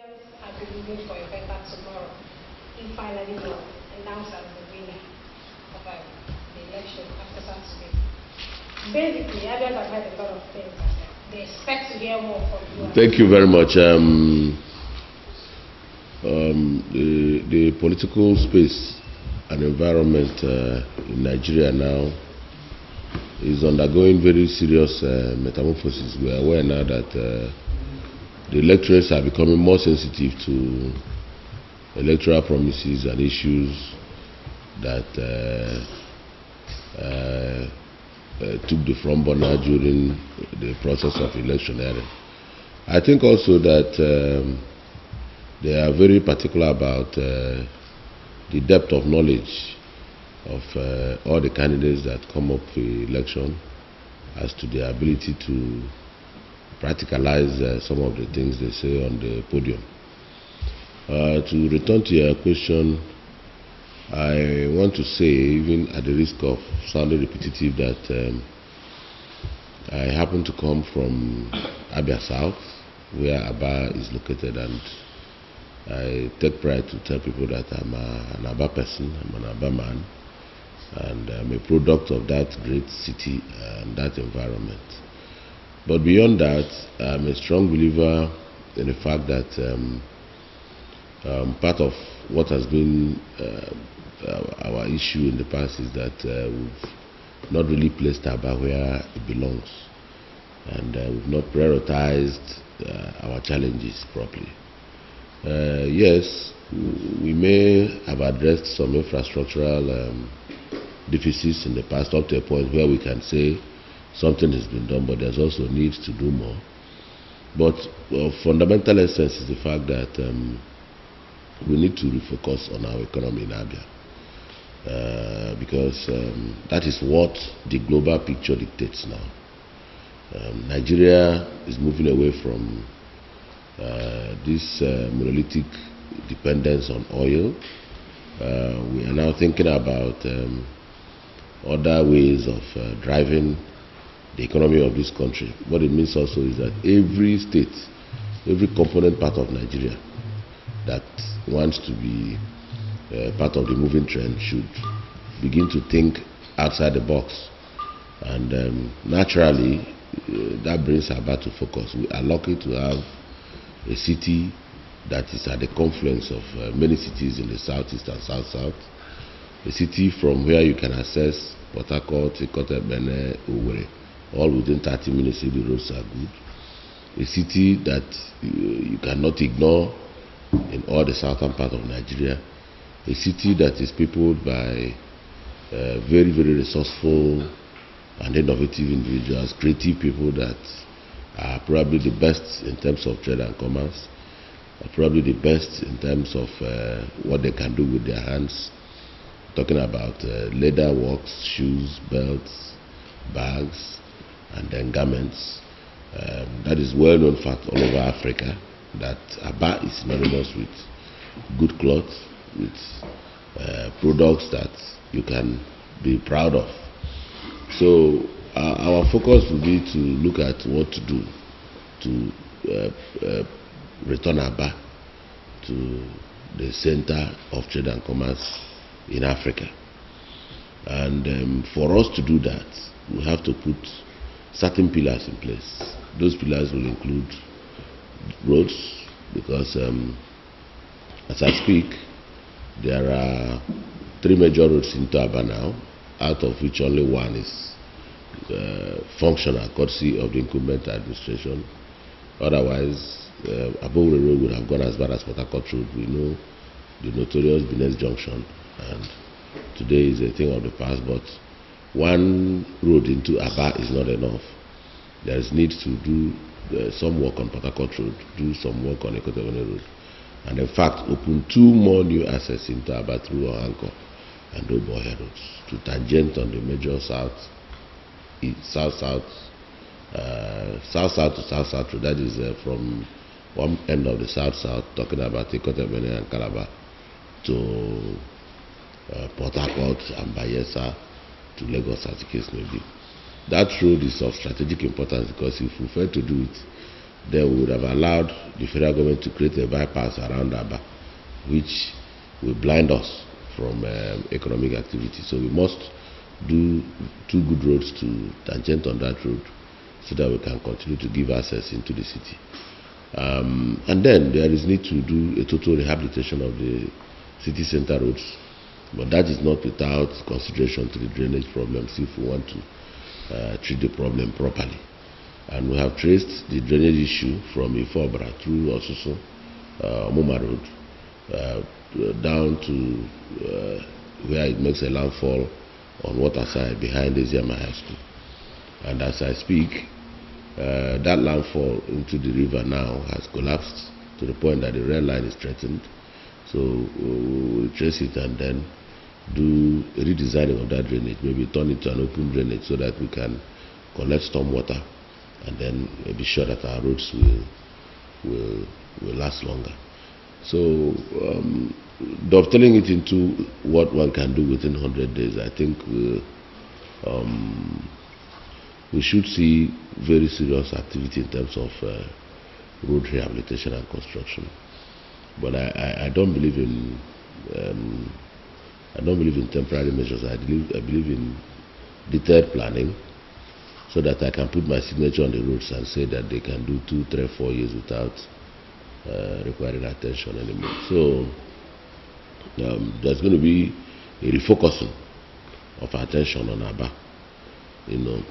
Have been looking for a better tomorrow. He finally got announced as the winner of the election after Saturday. Basically, Abia have had a lot of things. They expect to hear more from you. Thank you very much. The political space and environment in Nigeria now is undergoing very serious metamorphosis. We are aware now that the electorates are becoming more sensitive to electoral promises and issues that took the front burner during the process of electioneering. I think also that they are very particular about the depth of knowledge of all the candidates that come up for election as to their ability to practicalize some of the things they say on the podium. To return to your question, I want to say, even at the risk of sounding repetitive, that I happen to come from Abia South, where Abia is located, and I take pride to tell people that I'm an Abia person, I'm an Abia man, and I'm a product of that great city and that environment. But beyond that, I'm a strong believer in the fact that part of what has been our issue in the past is that we've not really placed Abia where it belongs, and we've not prioritized our challenges properly. Yes, we may have addressed some infrastructural deficits in the past up to a point where we can say something has been done, but there's also need to do more. But fundamental essence is the fact that we need to refocus on our economy in Abia, because that is what the global picture dictates now. Nigeria is moving away from this monolithic dependence on oil. We are now thinking about other ways of driving the economy of this country. What it means also is that every state, every component part of Nigeria that wants to be part of the moving trend should begin to think outside the box. And naturally, that brings Abia to focus. We are lucky to have a city that is at the confluence of many cities in the southeast and south-south. A city from where you can access Port Harcourt, Ikotebene, Owerri, all within 30 minutes if the roads are good. A city that you cannot ignore in all the southern part of Nigeria. A city that is peopled by very, very resourceful and innovative individuals, creative people that are probably the best in terms of trade and commerce, are probably the best in terms of what they can do with their hands. Talking about leather works, shoes, belts, bags, and then garments. That is well known fact all over Africa, that Abia is synonymous with good clothes, with products that you can be proud of. So our focus will be to look at what to do to return Abia to the center of trade and commerce in Africa. And for us to do that, we have to put certain pillars in place. Those pillars will include roads, because as I speak, there are 3 major roads into Abia now, out of which only one is functional, courtesy of the incumbent administration. Otherwise, Abowre Road would have gone as bad as Port Harcourt Road. We know the notorious Benes Junction, and today is a thing of the past, but one road into Abia is not enough. There is need to do some work on Port Harcourt Road, do some work on Ikotebene Road, and in fact open 2 more new access into Abia through Ohanko and Obohe roads to tangent on the major south-south to south-south road. That is from one end of the south-south, talking about Ikotebene and Calabar, to Port Harcourt and Bayelsa to Lagos, as the case may be. That road is of strategic importance, because if we fail to do it, then we would have allowed the federal government to create a bypass around Aba, which will blind us from economic activity. So we must do 2 good roads to tangent on that road so that we can continue to give access into the city. And then there is need to do a total rehabilitation of the city center roads, but that is not without consideration to the drainage problems if we want to treat the problem properly. And we have traced the drainage issue from Ifobra through Osusu, Muma Road, down to where it makes a landfall on water side behind the Ziama High School. And as I speak, that landfall into the river now has collapsed to the point that the rail line is threatened. So we'll trace it and then do a redesigning of that drainage, maybe turn it to an open drainage so that we can collect storm water and then be sure that our roads will last longer. So dovetailing it into what one can do within 100 days, I think we should see very serious activity in terms of road rehabilitation and construction. But I don't believe in temporary measures. I believe in detailed planning, so that I can put my signature on the roads and say that they can do 2, 3, 4 years without requiring attention anymore. So there's going to be a refocusing of attention on Aba,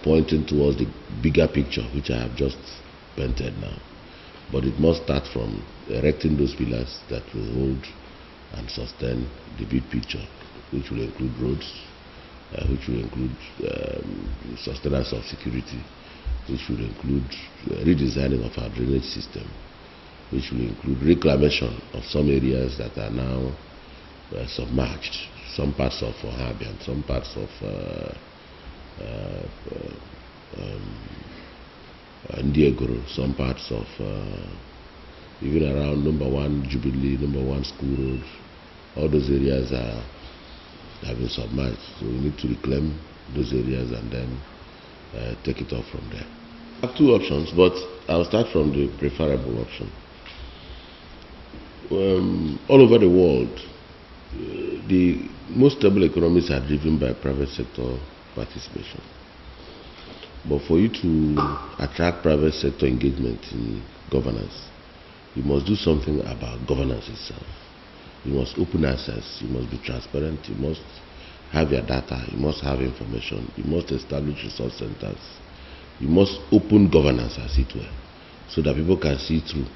pointing towards the bigger picture, which I have just painted now. But it must start from erecting those pillars that will hold and sustain the big picture, which will include roads, which will include sustenance of security, which will include redesigning of our drainage system, which will include reclamation of some areas that are now submerged, some parts of Ohabian, some parts of Ndiegoro, some parts of even around number 1 Jubilee, number 1 School Road. All those areas have been submerged, so we need to reclaim those areas and then take it off from there. I have 2 options, but I'll start from the preferable option. All over the world, the most stable economies are driven by private sector participation. But for you to attract private sector engagement in governance, you must do something about governance itself. You must open access, you must be transparent, you must have your data, you must have information, you must establish resource centers, you must open governance, as it were, so that people can see through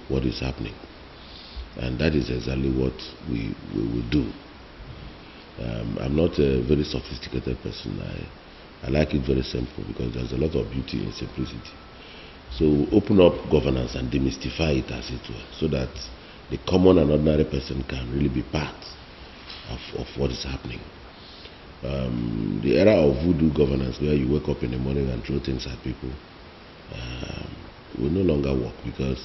what is happening. And that is exactly what we will do. I'm not a very sophisticated person. I like it very simple because there's a lot of beauty in simplicity. So open up governance and demystify it, as it were, so that the common and ordinary person can really be part of what is happening. The era of voodoo governance, where you wake up in the morning and throw things at people, will no longer work, because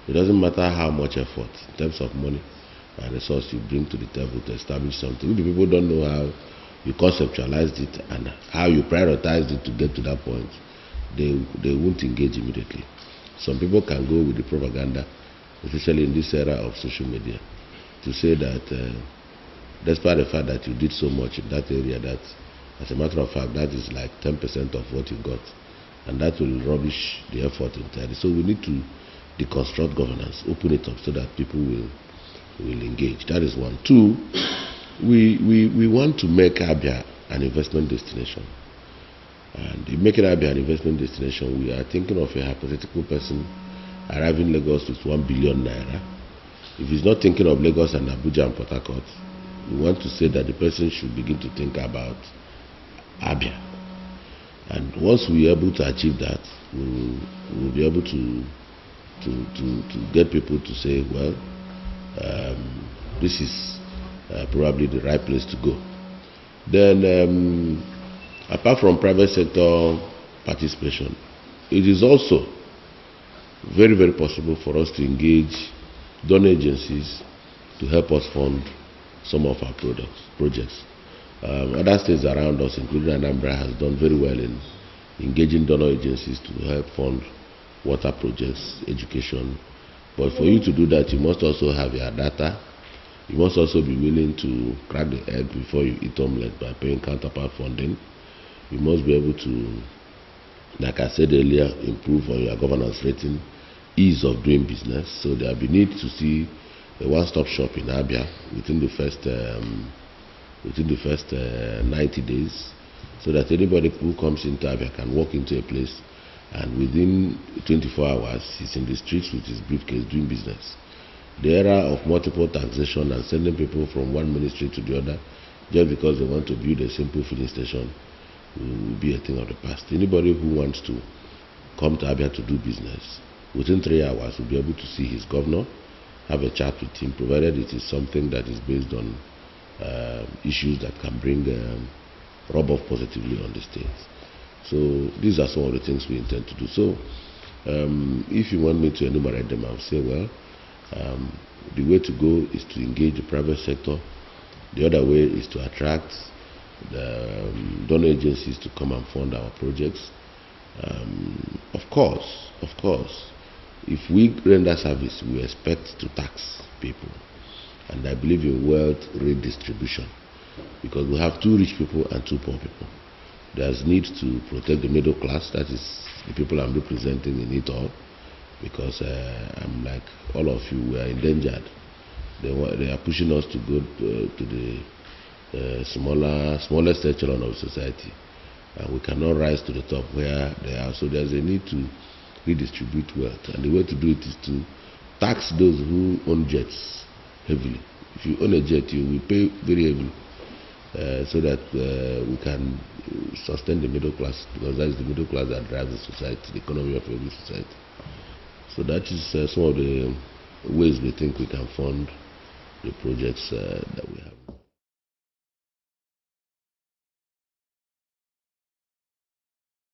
it doesn't matter how much effort in terms of money and resource you bring to the table to establish something. If the people don't know how you conceptualized it and how you prioritized it to get to that point, they won't engage immediately. Some people can go with the propaganda, especially in this era of social media, to say that despite the fact that you did so much in that area, that as a matter of fact that is like 10% of what you got, and that will rubbish the effort entirely. So we need to deconstruct governance, open it up so that people will engage. That is one. 2, we want to make Abia an investment destination. And in making Abia an investment destination, we are thinking of a hypothetical person arriving in Lagos with 1 billion naira. If he's not thinking of Lagos and Abuja and Port Harcourt, we want to say that the person should begin to think about Abia. And once we are able to achieve that, we will be able to get people to say, well, this is probably the right place to go. Then, apart from private sector participation, it is also very, very possible for us to engage donor agencies to help us fund some of our projects. Other states around us, including Anambra, has done very well in engaging donor agencies to help fund water projects, education. But for you to do that, you must also have your data. You must also be willing to crack the egg before you eat omelette by paying counterpart funding. You must be able to, like I said earlier, improve on your governance rating, ease of doing business. So there will be need to see a one-stop shop in Abia within the first 90 days, so that anybody who comes into Abia can walk into a place and within 24 hours he's in the streets with his briefcase doing business. The era of multiple taxation and sending people from one ministry to the other just because they want to build a simple filling station will be a thing of the past. Anybody who wants to come to Abia to do business, within 3 hours will be able to see his governor, have a chat with him, provided it is something that is based on issues that can bring rub off positively on the state. So these are some of the things we intend to do. So if you want me to enumerate them, I'll say, well, the way to go is to engage the private sector. The other way is to attract the donor agencies to come and fund our projects. Of course, if we render service, we expect to tax people. And I believe in wealth redistribution, because we have 2 rich people and 2 poor people. There's need to protect the middle class, that is the people I'm representing in it all, because I'm like all of you, we are endangered. They are pushing us to go to the smallest echelon of society, and we cannot rise to the top where they are. So there's a need to redistribute wealth, and the way to do it is to tax those who own jets heavily. If you own a jet, you will pay very heavily, so that we can sustain the middle class, because that is the middle class that drives the society, the economy of every society. So that is some of the ways we think we can fund the projects that we have.